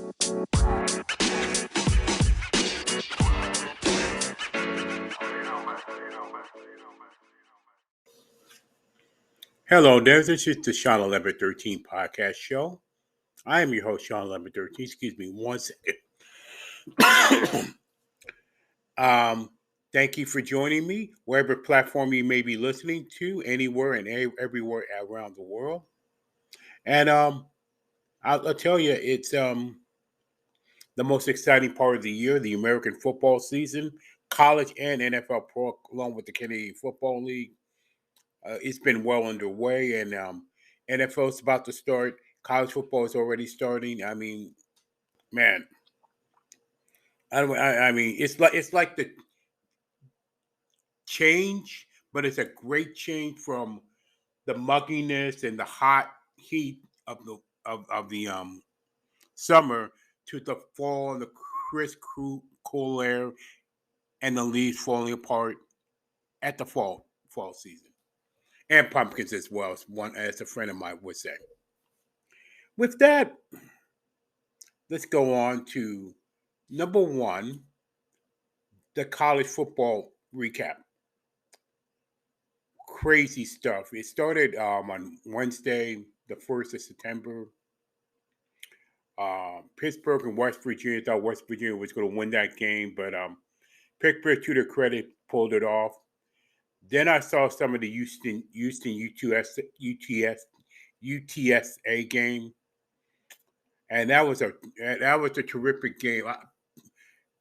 Hello there, this is the Shawn1113 podcast show. I am your host, Shawn1113. Excuse me one second. Thank you for joining me, wherever platform you may be listening to, anywhere and everywhere around the world. And I'll tell you, it's the most exciting part of the year, the American football season, college and NFL pro, along with the Canadian Football League. It's been well underway, and NFL is about to start. College football is already starting. I mean, man, I mean, it's like the change, but it's a great change from the mugginess and the hot heat of the summer to the fall and the crisp, cool air and the leaves falling apart at the fall season, and pumpkins as well, as a friend of mine would say. With that, let's go on to number one, the college football recap. Crazy stuff. It started on Wednesday, the 1st of September. Pittsburgh and West Virginia thought West Virginia was going to win that game, but Pittsburgh, to their credit, pulled it off. Then I saw some of the Houston UTSA game, and that was a terrific game.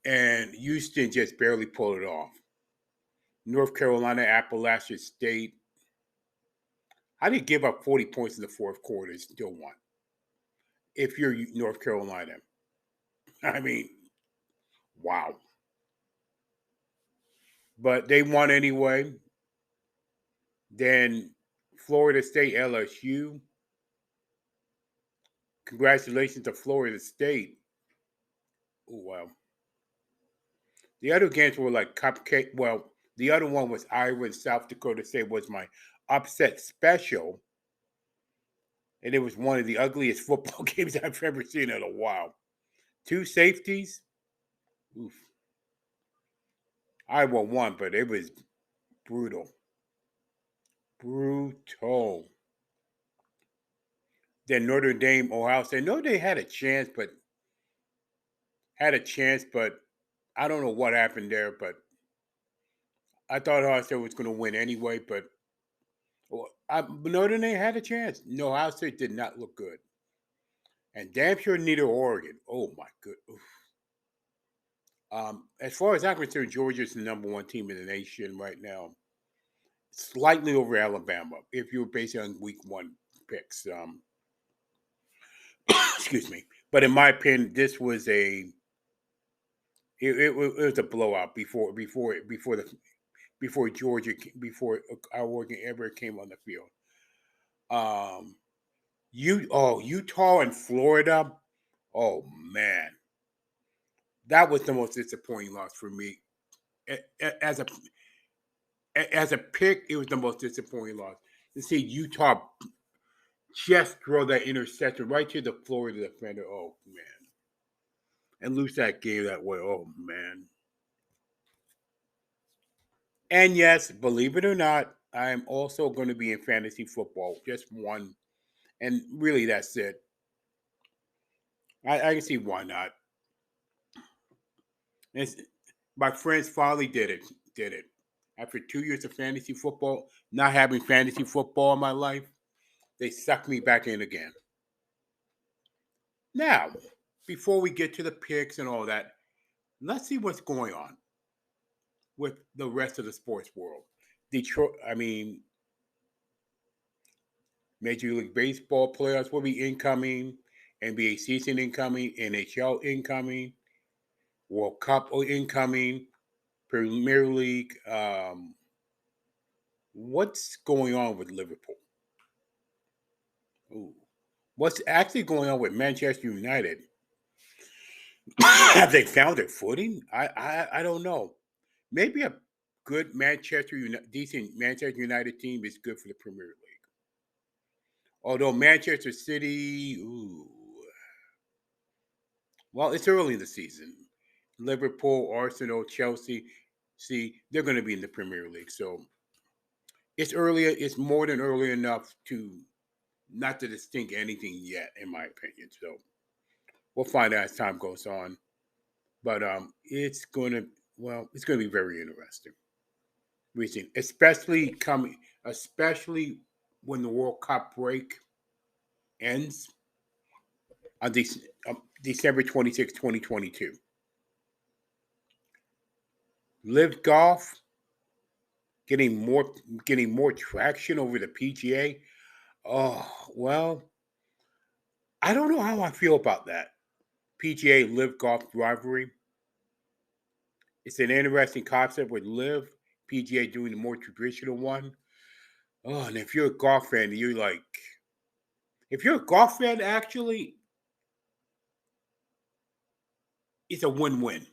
And Houston just barely pulled it off. North Carolina, Appalachian State. I didn't give up 40 points in the fourth quarter and still won. If you're North Carolina. I mean, wow. But they won anyway. Then Florida State, LSU. Congratulations to Florida State. Oh, wow. The other games were like cupcake. Well, the other one was Iowa and South Dakota State was my upset special. And it was one of the ugliest football games I've ever seen in a while. Two safeties. Oof. Iowa won, but it was brutal. Brutal. Then Notre Dame, Ohio State. Notre Dame had a chance, but I don't know what happened there. But I thought Ohio State was going to win anyway. But Notre Dame had a chance. No, Ohio State did not look good. And damn sure neither Oregon. Oh, my goodness. As far as I'm concerned, Georgia's the number one team in the nation right now. Slightly over Alabama, if you're based on week one picks. Excuse me. But in my opinion, this was it was a blowout before Georgia, before our Oregon ever came on the field. Utah and Florida. Oh man, that was the most disappointing loss for me. As a pick, it was the most disappointing loss. To see Utah just throw that interception right to the Florida defender. Oh man, and lose that game that way. Oh man. And yes, believe it or not, I am also going to be in fantasy football. Just one. And really, that's it. I can see why not. It's, my friends finally did it. After 2 years of fantasy football, not having fantasy football in my life, they sucked me back in again. Now, before we get to the picks and all that, let's see what's going on with the rest of the sports world. Major League Baseball playoffs will be incoming, NBA season incoming, NHL incoming, World Cup incoming, Premier League. What's going on with Liverpool? Ooh. What's actually going on with Manchester United? Have they found their footing? I don't know. Maybe a good decent Manchester United team is good for the Premier League. Although Manchester City, ooh, Well, it's early in the season. Liverpool, Arsenal, Chelsea, see, they're going to be in the Premier League. So it's earlier. It's more than early enough to not to distinct anything yet, in my opinion. So we'll find out as time goes on. But it's gonna be very interesting. Recent, especially when the World Cup break ends on December 26, 2022. Live Golf getting more traction over the PGA. Oh, well, I don't know how I feel about that. PGA Live Golf rivalry. It's an interesting concept with Live PGA doing the more traditional one. Oh, and if you're a golf fan, if you're a golf fan, actually, it's a win-win.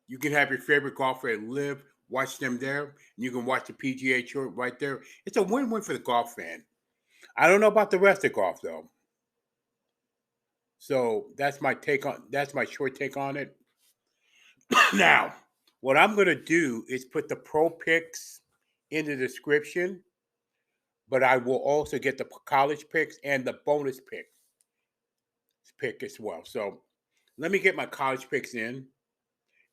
You can have your favorite golfer live, watch them there, and you can watch the PGA Tour right there. It's a win-win for the golf fan. I don't know about the rest of golf though. So that's my short take on it. Now, what I'm gonna do is put the pro picks in the description, but I will also get the college picks and the bonus pick as well. So let me get my college picks in,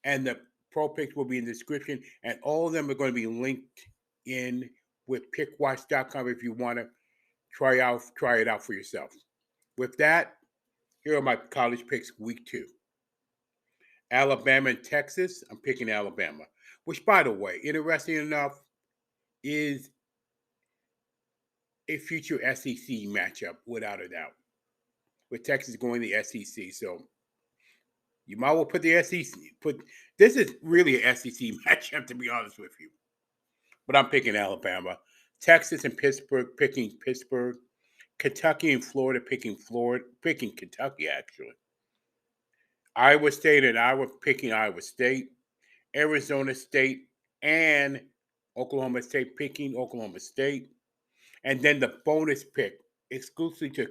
and the pro picks will be in the description, and all of them are going to be linked in with pickwatch.com if you want to try it out for yourself. With that, here are my college picks week 2. Alabama and Texas. I'm picking Alabama, which, by the way, interesting enough, is a future SEC matchup without a doubt. With Texas going to the SEC, so you might well put the SEC. This is really an SEC matchup, to be honest with you. But I'm picking Alabama. Texas and Pittsburgh picking Pittsburgh. Kentucky and Florida picking Kentucky actually. Iowa State and Iowa picking Iowa State. Arizona State and Oklahoma State picking Oklahoma State. And then the bonus pick exclusively to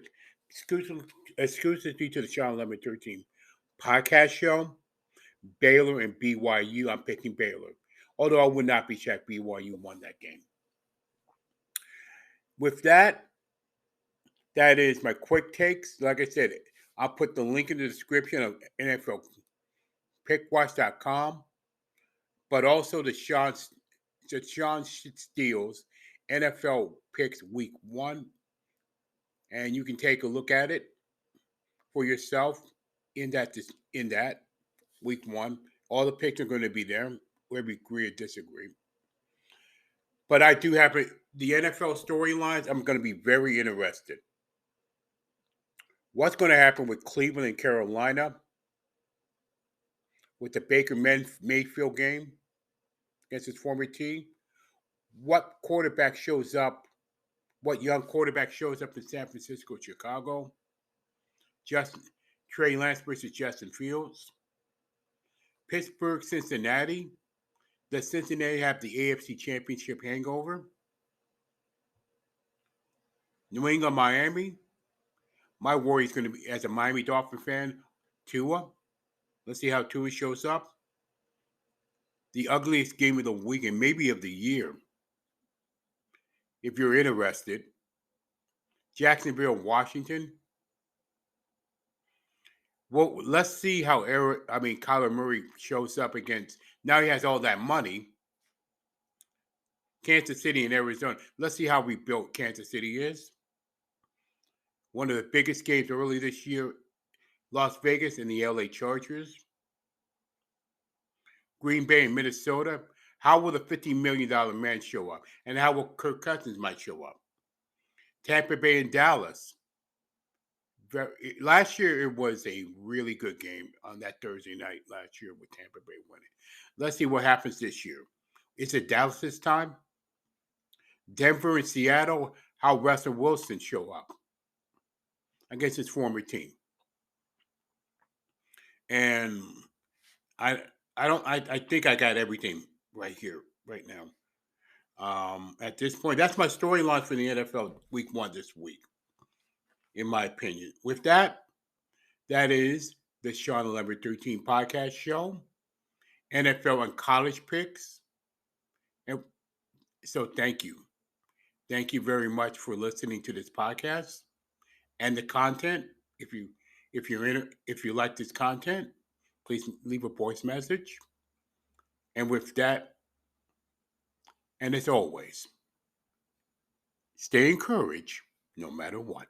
the Shawn1113 podcast show. Baylor and BYU. I'm picking Baylor. Although I would not be shocked BYU won that game. With that, that is my quick takes. Like I said, I'll put the link in the description of NFL Pickwatch.com, but also the Shawn Steele's NFL Picks Week 1. And you can take a look at it for yourself in that Week 1. All the picks are going to be there, whether we agree or disagree. But I do have the NFL storylines. I'm going to be very interested. What's going to happen with Cleveland and Carolina with the Baker Mayfield game against his former team? What quarterback shows up? What young quarterback shows up in San Francisco, Chicago? Trey Lance versus Justin Fields. Pittsburgh, Cincinnati. Does Cincinnati have the AFC Championship hangover? New England, Miami. My worry is going to be, as a Miami Dolphin fan, Tua. Let's see how Tua shows up. The ugliest game of the week and maybe of the year, if you're interested. Jacksonville, Washington. Well, let's see how Kyler Murray shows up against. Now he has all that money. Kansas City and Arizona. Let's see how rebuilt Kansas City is. One of the biggest games early this year, Las Vegas and the LA Chargers. Green Bay and Minnesota. How will the $50 million man show up? And how will Kirk Cousins might show up? Tampa Bay and Dallas. Last year, it was a really good game on that Thursday night last year with Tampa Bay winning. Let's see what happens this year. Is it Dallas this time? Denver and Seattle, how Russell Wilson show up against his former team. And I think I got everything right here, right now. At this point, that's my storyline for the NFL Week 1 this week. in my opinion. With that, that is the Shawn1113 podcast show, NFL and college picks. And so thank you. Thank you very much for listening to this podcast and the content. If you like this content, please leave a voice message. And with that, and as always, stay encouraged no matter what.